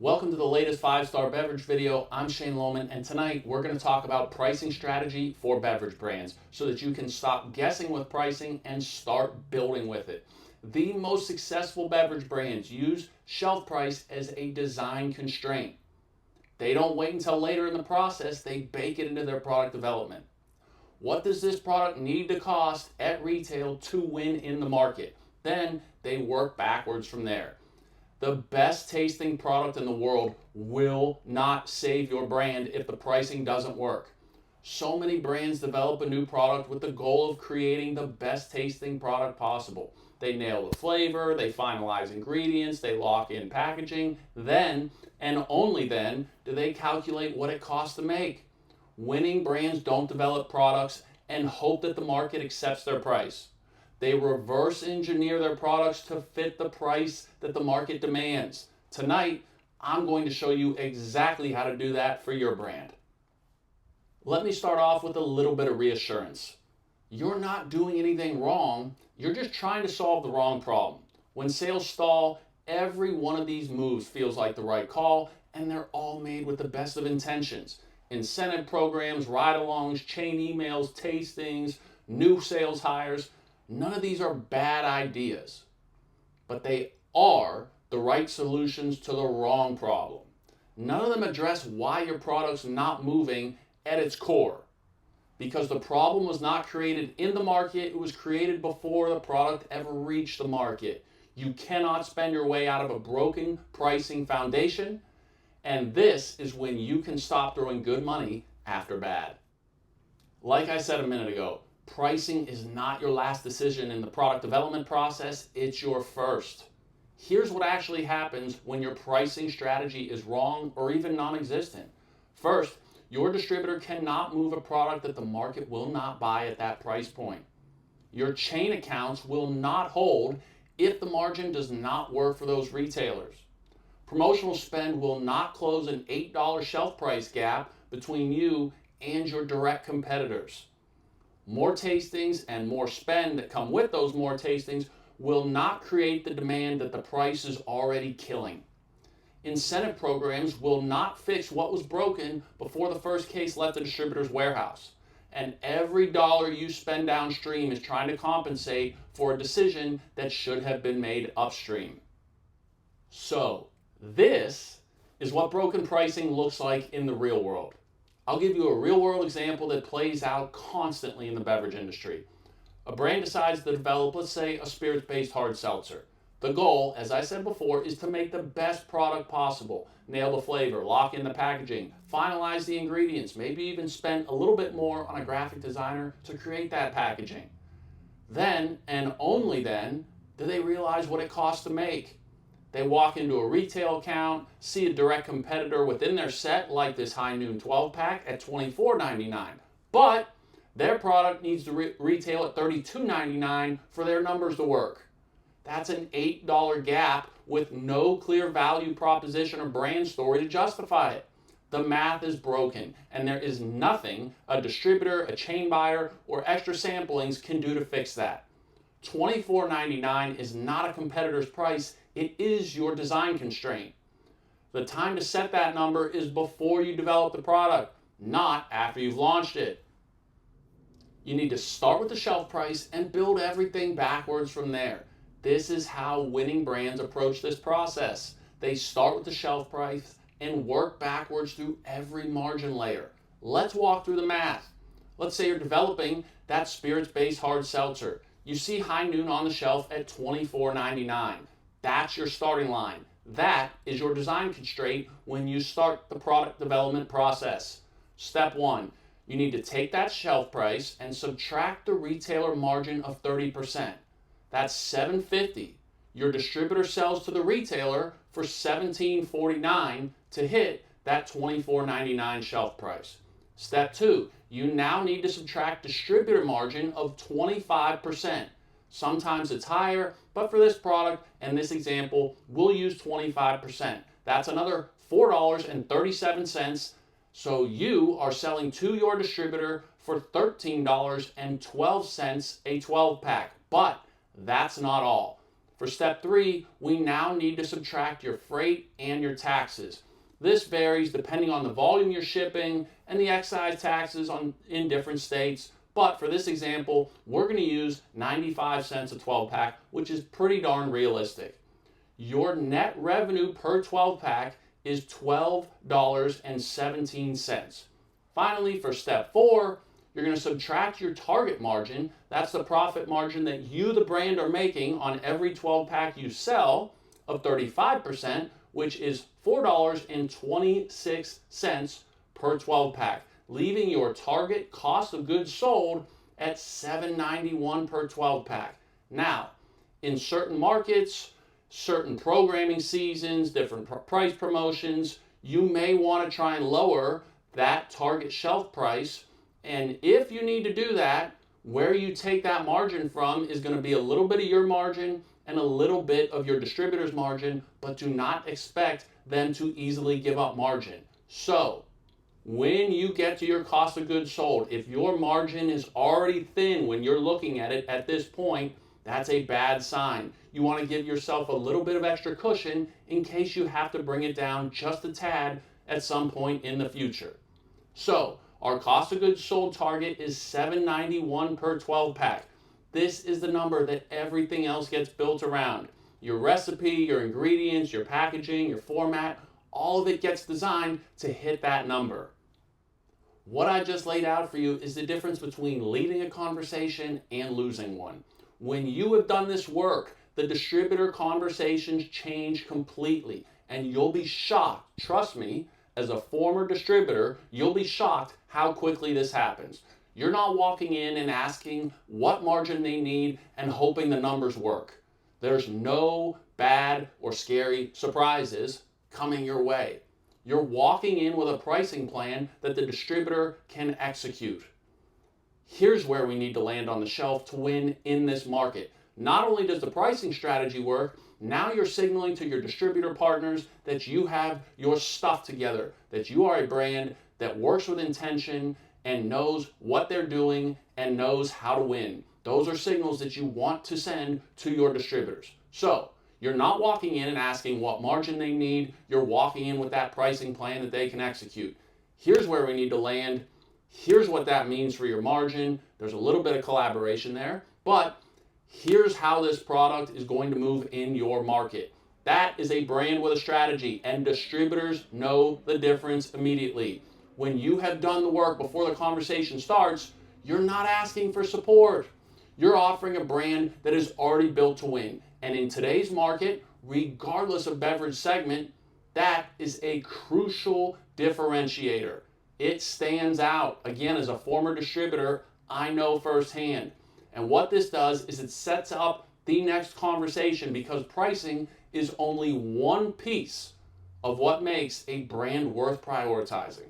Welcome to the latest 5-star beverage video. I'm Shane Lohman, and tonight we're going to talk about pricing strategy for beverage brands so that you can stop guessing with pricing and start building with it. The most successful beverage brands use shelf price as a design constraint. They don't wait until later in the process, they bake it into their product development. What does this product need to cost at retail to win in the market? Then they work backwards from there. The best tasting product in the world will not save your brand if the pricing doesn't work. So many brands develop a new product with the goal of creating the best tasting product possible. They nail the flavor, they finalize ingredients, they lock in packaging. Then, and only then, do they calculate what it costs to make. Winning brands don't develop products and hope that the market accepts their price. They reverse engineer their products to fit the price that the market demands. Tonight, I'm going to show you exactly how to do that for your brand. Let me start off with a little bit of reassurance. You're not doing anything wrong, you're just trying to solve the wrong problem. When sales stall, every one of these moves feels like the right call, and they're all made with the best of intentions. Incentive programs, ride-alongs, chain emails, tastings, new sales hires. None of these are bad ideas, but they are the right solutions to the wrong problem. None of them address why your product's not moving at its core, because the problem was not created in the market, it was created before the product ever reached the market. You cannot spend your way out of a broken pricing foundation, and this is when you can stop throwing good money after bad. Like I said a minute ago, pricing is not your last decision in the product development process, it's your first. Here's what actually happens when your pricing strategy is wrong or even non-existent. First, your distributor cannot move a product that the market will not buy at that price point. Your chain accounts will not hold if the margin does not work for those retailers. Promotional spend will not close an $8 shelf price gap between you and your direct competitors. More tastings and more spend that come with those more tastings will not create the demand that the price is already killing. Incentive programs will not fix what was broken before the first case left the distributor's warehouse. And every dollar you spend downstream is trying to compensate for a decision that should have been made upstream. So, this is what broken pricing looks like in the real world. I'll give you a real-world example that plays out constantly in the beverage industry. A brand decides to develop, let's say, a spirits-based hard seltzer. The goal, as I said before, is to make the best product possible. Nail the flavor, lock in the packaging, finalize the ingredients, maybe even spend a little bit more on a graphic designer to create that packaging. Then, and only then, do they realize what it costs to make. They walk into a retail account, see a direct competitor within their set, like this High Noon 12-pack at $24.99. But their product needs to retail at $32.99 for their numbers to work. That's an $8 gap with no clear value proposition or brand story to justify it. The math is broken, and there is nothing a distributor, a chain buyer, or extra samplings can do to fix that. $24.99 is not a competitor's price, it is your design constraint. The time to set that number is before you develop the product, not after you've launched it. You need to start with the shelf price and build everything backwards from there. This is how winning brands approach this process. They start with the shelf price and work backwards through every margin layer. Let's walk through the math. Let's say you're developing that spirits-based hard seltzer. You see High Noon on the shelf at $24.99. That's your starting line. That is your design constraint when you start the product development process. Step one, you need to take that shelf price and subtract the retailer margin of 30%. That's $7.50. Your distributor sells to the retailer for $17.49 to hit that $24.99 shelf price. Step two, you now need to subtract distributor margin of 25%. Sometimes it's higher, but for this product and this example, we'll use 25%. That's another $4.37. So you are selling to your distributor for $13.12 a 12-pack. But that's not all. For step 3, we now need to subtract your freight and your taxes. This varies depending on the volume you're shipping and the excise taxes in different states. But for this example, we're going to use 95 cents a 12-pack, which is pretty darn realistic. Your net revenue per 12-pack is $12.17. Finally, for step 4, you're going to subtract your target margin. That's the profit margin that you, the brand, are making on every 12-pack you sell of 35%, which is $4.26 per 12-pack, leaving your target cost of goods sold at $7.91 per 12-pack. Now, in certain markets, certain programming seasons, different price promotions, you may want to try and lower that target shelf price. And if you need to do that, where you take that margin from is going to be a little bit of your margin and a little bit of your distributor's margin, but do not expect them to easily give up margin. So, when you get to your cost of goods sold, if your margin is already thin when you're looking at it at this point, that's a bad sign. You want to give yourself a little bit of extra cushion in case you have to bring it down just a tad at some point in the future. So, our cost of goods sold target is $7.91 per 12-pack. This is the number that everything else gets built around. Your recipe, your ingredients, your packaging, your format, all of it gets designed to hit that number. What I just laid out for you is the difference between leading a conversation and losing one. When you have done this work, the distributor conversations change completely, and you'll be shocked. Trust me, as a former distributor, you'll be shocked how quickly this happens. You're not walking in and asking what margin they need and hoping the numbers work. There's no bad or scary surprises coming your way. You're walking in with a pricing plan that the distributor can execute. Here's where we need to land on the shelf to win in this market. Not only does the pricing strategy work, now you're signaling to your distributor partners that you have your stuff together, that you are a brand that works with intention and knows what they're doing and knows how to win. Those are signals that you want to send to your distributors. So, you're not walking in and asking what margin they need. You're walking in with that pricing plan that they can execute. Here's where we need to land. Here's what that means for your margin. There's a little bit of collaboration there, but here's how this product is going to move in your market. That is a brand with a strategy, and distributors know the difference immediately. When you have done the work before the conversation starts, you're not asking for support. You're offering a brand that is already built to win. And in today's market, regardless of beverage segment, that is a crucial differentiator. It stands out. Again, as a former distributor, I know firsthand. And what this does is it sets up the next conversation, because pricing is only one piece of what makes a brand worth prioritizing.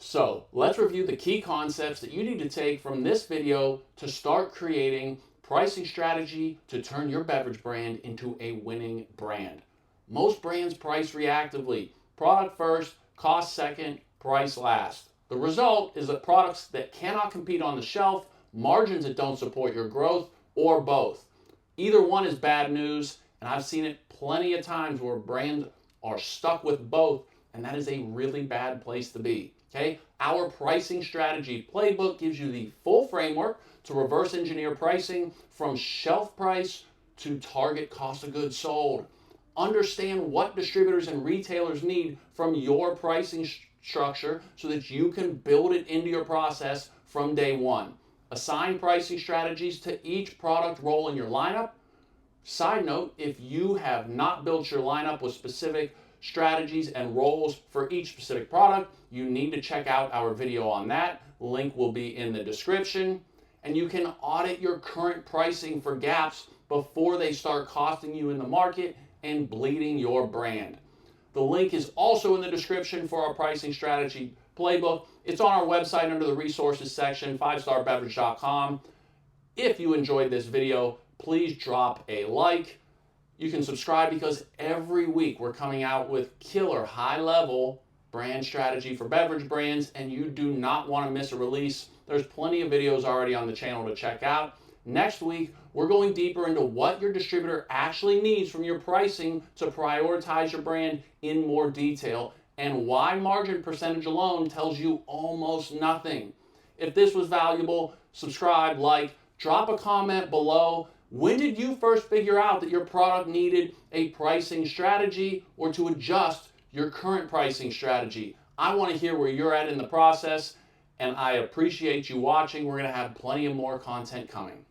So let's review the key concepts that you need to take from this video to start creating pricing strategy to turn your beverage brand into a winning brand. Most brands price reactively. Product first, cost second, price last. The result is that products that cannot compete on the shelf, margins that don't support your growth, or both. Either one is bad news, and I've seen it plenty of times where brands are stuck with both, and that is a really bad place to be. Okay? Our pricing strategy playbook gives you the full framework to reverse engineer pricing from shelf price to target cost of goods sold. Understand what distributors and retailers need from your pricing structure so that you can build it into your process from day one. Assign pricing strategies to each product role in your lineup. Side note, if you have not built your lineup with specific strategies and roles for each specific product, you need to check out our video on that. Link will be in the description. And you can audit your current pricing for gaps before they start costing you in the market and bleeding your brand. The link is also in the description for our pricing strategy playbook. It's on our website under the resources section, 5starbeverage.com. If you enjoyed this video, please drop a like. You can subscribe, because every week we're coming out with killer high-level brand strategy for beverage brands, and you do not want to miss a release. There's plenty of videos already on the channel to check out. Next week, we're going deeper into what your distributor actually needs from your pricing to prioritize your brand in more detail, and why margin percentage alone tells you almost nothing. If this was valuable, subscribe, like, drop a comment below. When did you first figure out that your product needed a pricing strategy or to adjust your current pricing strategy? I want to hear where you're at in the process, and I appreciate you watching. We're going to have plenty of more content coming.